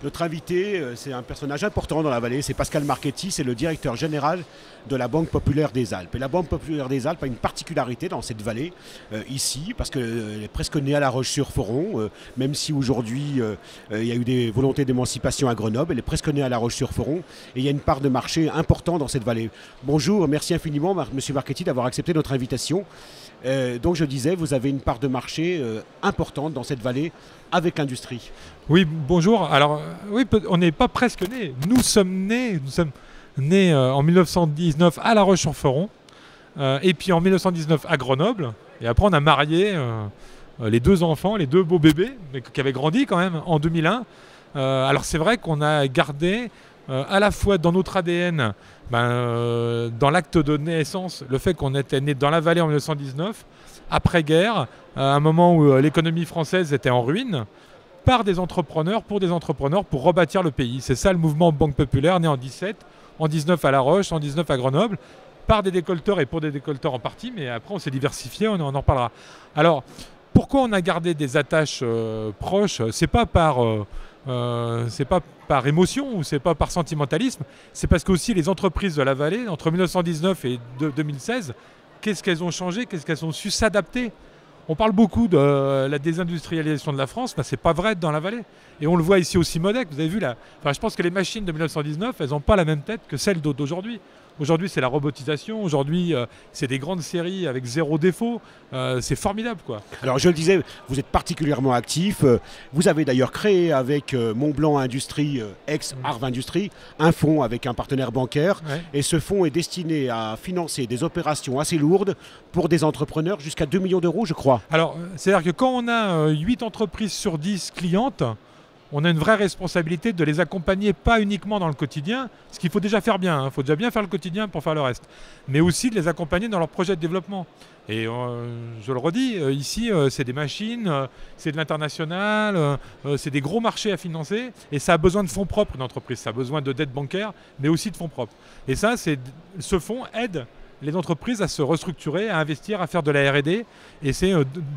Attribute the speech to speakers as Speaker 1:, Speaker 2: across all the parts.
Speaker 1: Notre invité, c'est un personnage important dans la vallée, c'est Pascal Marchetti, c'est le directeur général de la Banque Populaire des Alpes. Et la Banque Populaire des Alpes a une particularité dans cette vallée, ici, parce qu'elle est presque née à La Roche-sur-Foron, même si aujourd'hui il y a eu des volontés d'émancipation à Grenoble, elle est presque née à La Roche-sur-Foron, et il y a une part de marché important dans cette vallée. Bonjour, merci infiniment, Monsieur Marchetti, d'avoir accepté notre invitation. Donc je disais, vous avez une part de marché importante dans cette vallée avec l'industrie.
Speaker 2: Oui, bonjour. Alors, oui, on n'est pas presque nés. Nous sommes nés en 1919 à La Roche-sur-Foron, et puis en 1919 à Grenoble. Et après, on a marié les deux enfants, les deux beaux bébés, mais qui avaient grandi quand même en 2001. Alors, c'est vrai qu'on a gardé à la fois dans notre ADN, dans l'acte de naissance, le fait qu'on était né dans la vallée en 1919, après-guerre, à un moment où l'économie française était en ruine, par des entrepreneurs, pour rebâtir le pays. C'est ça le mouvement Banque Populaire, né en 17, en 19 à La Roche, en 19 à Grenoble, par des décolteurs et pour des décolteurs en partie, mais après on s'est diversifié, on en reparlera. Alors, pourquoi on a gardé des attaches proches? C'est pas par émotion ou c'est pas par sentimentalisme, c'est parce que aussi les entreprises de la vallée, entre 1919 et 2016, qu'est-ce qu'elles ont changé, qu'est-ce qu'elles ont su s'adapter. On parle beaucoup de la désindustrialisation de la France, mais ce n'est pas vrai dans la vallée. Et on le voit ici aussi Modec, vous avez vu là. Enfin, je pense que les machines de 1919, elles n'ont pas la même tête que celles d'aujourd'hui. Aujourd'hui, c'est la robotisation. Aujourd'hui, c'est des grandes séries avec zéro défaut. C'est formidable, quoi.
Speaker 1: Alors, je le disais, vous êtes particulièrement actif. Vous avez d'ailleurs créé avec Montblanc Industrie, ex-Arve Industrie, un fonds avec un partenaire bancaire. Ouais. Et ce fonds est destiné à financer des opérations assez lourdes pour des entrepreneurs jusqu'à 2 millions d'euros, je crois.
Speaker 2: Alors, c'est-à-dire que quand on a 8 entreprises sur 10 clientes, on a une vraie responsabilité de les accompagner, pas uniquement dans le quotidien, ce qu'il faut déjà faire bien, il faut déjà bien faire le quotidien pour faire le reste, mais aussi de les accompagner dans leur projet de développement. Et je le redis, ici, c'est des machines, c'est de l'international, c'est des gros marchés à financer, et ça a besoin de fonds propres, une entreprise, ça a besoin de dette bancaire, mais aussi de fonds propres. Et ça, ce fonds aide les entreprises à se restructurer, à investir, à faire de la R&D. Et c'est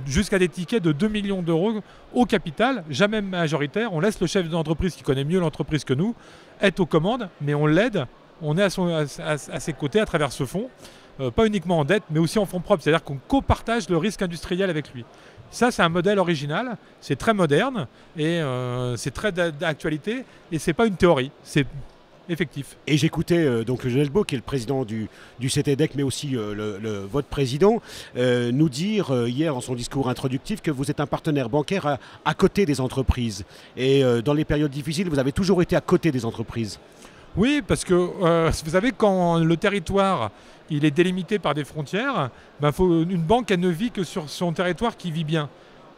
Speaker 2: jusqu'à des tickets de 2 millions d'euros au capital, jamais majoritaire. On laisse le chef d'entreprise qui connaît mieux l'entreprise que nous être aux commandes, mais on l'aide, on est à ses côtés à travers ce fonds, pas uniquement en dette, mais aussi en fonds propres. C'est-à-dire qu'on copartage le risque industriel avec lui. Ça, c'est un modèle original, c'est très moderne, et c'est très d'actualité, et c'est pas une théorie, c'est effectif.
Speaker 1: Et j'écoutais donc Lionel Beau, qui est le président du CTDEC, mais aussi votre président, nous dire hier dans son discours introductif que vous êtes un partenaire bancaire à côté des entreprises. Et dans les périodes difficiles, vous avez toujours été à côté des entreprises.
Speaker 2: Oui, parce que vous savez, quand le territoire il est délimité par des frontières, une banque elle ne vit que sur son territoire qui vit bien.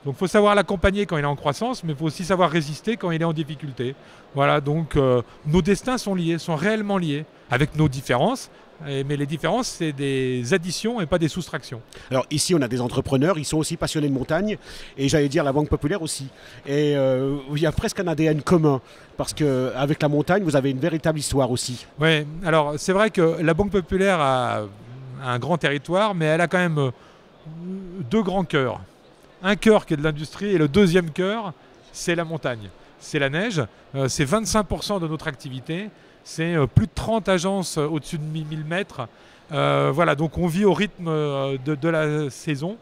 Speaker 2: Donc il faut savoir l'accompagner quand il est en croissance, mais il faut aussi savoir résister quand il est en difficulté. Voilà, donc nos destins sont liés, sont réellement liés, avec nos différences, mais les différences, c'est des additions et pas des soustractions.
Speaker 1: Alors ici, on a des entrepreneurs, ils sont aussi passionnés de montagne, et j'allais dire la Banque Populaire aussi. Et il y a presque un ADN commun, parce qu'avec la montagne, vous avez une véritable histoire aussi.
Speaker 2: Oui, alors c'est vrai que la Banque Populaire a un grand territoire, mais elle a quand même 2 grands cœurs. Un cœur qui est de l'industrie et le deuxième cœur, c'est la montagne. C'est la neige, c'est 25% de notre activité, c'est plus de 30 agences au-dessus de 1000 mètres. Voilà, donc on vit au rythme de la saison.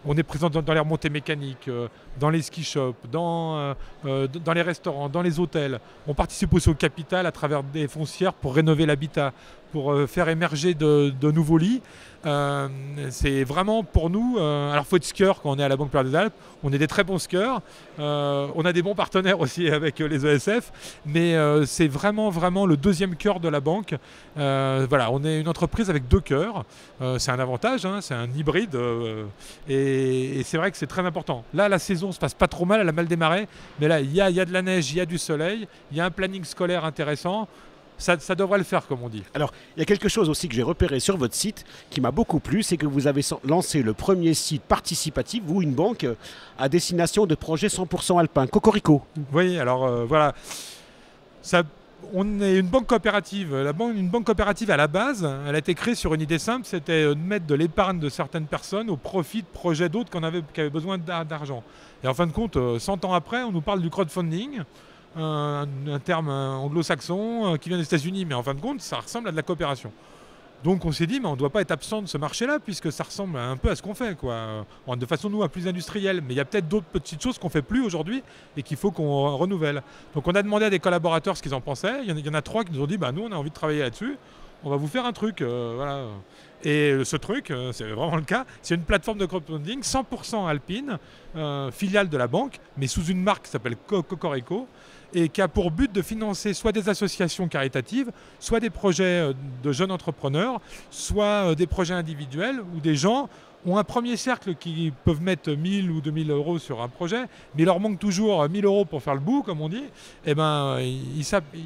Speaker 2: On est présent dans les remontées mécaniques, dans les ski shops, dans les restaurants, dans les hôtels. On participe aussi au capital à travers des foncières pour rénover l'habitat, pour faire émerger de nouveaux lits. C'est vraiment pour nous, alors il faut être skieur quand on est à la Banque Populaire des Alpes, on est des très bons skieurs, on a des bons partenaires aussi avec les ESF, mais c'est vraiment le deuxième cœur de la banque. Voilà, on est une entreprise avec 2 cœurs, c'est un avantage, hein, c'est un hybride, et c'est vrai que c'est très important. Là, la saison se passe pas trop mal, elle a mal démarré, mais là, il y a de la neige, il y a du soleil, il y a un planning scolaire intéressant. Ça devrait le faire, comme on dit.
Speaker 1: Alors, il y a quelque chose aussi que j'ai repéré sur votre site qui m'a beaucoup plu, c'est que vous avez lancé le premier site participatif, vous, une banque, à destination de projets 100% alpins, Cocorico.
Speaker 2: Oui, alors voilà. On est une banque coopérative. Une banque coopérative, à la base, elle a été créée sur une idée simple, c'était de mettre de l'épargne de certaines personnes au profit de projets d'autres qui avaient besoin d'argent. Et en fin de compte, 100 ans après, on nous parle du crowdfunding. un terme anglo-saxon qui vient des États-Unis, mais en fin de compte, ça ressemble à de la coopération. Donc on s'est dit, mais on ne doit pas être absent de ce marché-là, puisque ça ressemble un peu à ce qu'on fait, quoi. De façon, nous, plus industrielle. Mais il y a peut-être d'autres petites choses qu'on ne fait plus aujourd'hui et qu'il faut qu'on renouvelle. Donc on a demandé à des collaborateurs ce qu'ils en pensaient. Il y en a 3 qui nous ont dit, nous, on a envie de travailler là-dessus. On va vous faire un truc. Voilà. Et ce truc, c'est vraiment le cas, c'est une plateforme de crowdfunding 100% alpine, filiale de la banque, mais sous une marque qui s'appelle Cocorico, et qui a pour but de financer soit des associations caritatives, soit des projets de jeunes entrepreneurs, soit des projets individuels où des gens ont un premier cercle qui peuvent mettre 1000 ou 2000 euros sur un projet, mais il leur manque toujours 1000 euros pour faire le bout, comme on dit. Et ils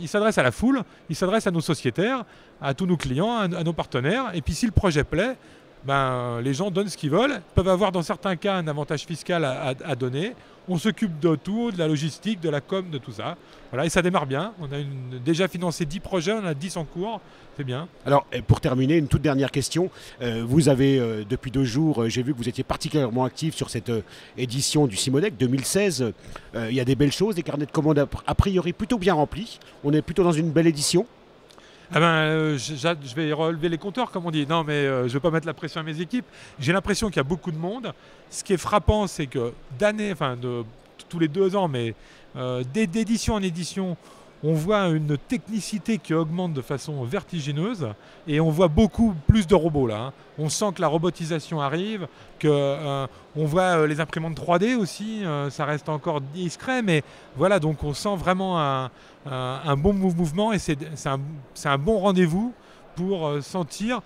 Speaker 2: s'adressent à la foule, ils s'adressent à nos sociétaires, à tous nos clients, à nos partenaires. Et puis si le projet plaît, les gens donnent ce qu'ils veulent, peuvent avoir dans certains cas un avantage fiscal à donner. On s'occupe de tout, de la logistique, de la com, de tout ça. Voilà, et ça démarre bien. On a déjà financé 10 projets, on a 10 en cours. C'est bien.
Speaker 1: Alors, pour terminer, une toute dernière question. Vous avez, depuis 2 jours, j'ai vu que vous étiez particulièrement actif sur cette édition du Simonec 2016. Il y a des belles choses, des carnets de commandes a priori plutôt bien remplis. On est plutôt dans une belle édition.
Speaker 2: Je vais relever les compteurs, comme on dit. Non, mais je ne vais pas mettre la pression à mes équipes. J'ai l'impression qu'il y a beaucoup de monde. Ce qui est frappant, c'est que tous les 2 ans, mais d'édition en édition, on voit une technicité qui augmente de façon vertigineuse et on voit beaucoup plus de robots là. Hein. On sent que la robotisation arrive, on voit les imprimantes 3D aussi, ça reste encore discret, mais voilà, donc on sent vraiment un bon mouvement et c'est un bon rendez-vous pour sentir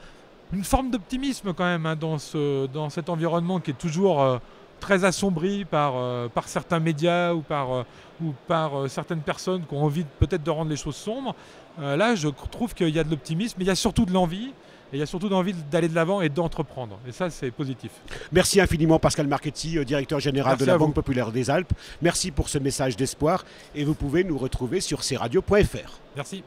Speaker 2: une forme d'optimisme quand même dans cet environnement qui est toujours très assombri par certains médias ou par certaines personnes qui ont envie peut-être de rendre les choses sombres. Là, je trouve qu'il y a de l'optimisme, mais il y a surtout de l'envie. Et il y a surtout d'envie d'aller de l'avant et d'entreprendre. Et ça, c'est positif.
Speaker 1: Merci infiniment Pascal Marchetti, directeur général de la Banque Populaire des Alpes. Merci pour ce message d'espoir. Et vous pouvez nous retrouver sur cradios.fr.
Speaker 2: Merci.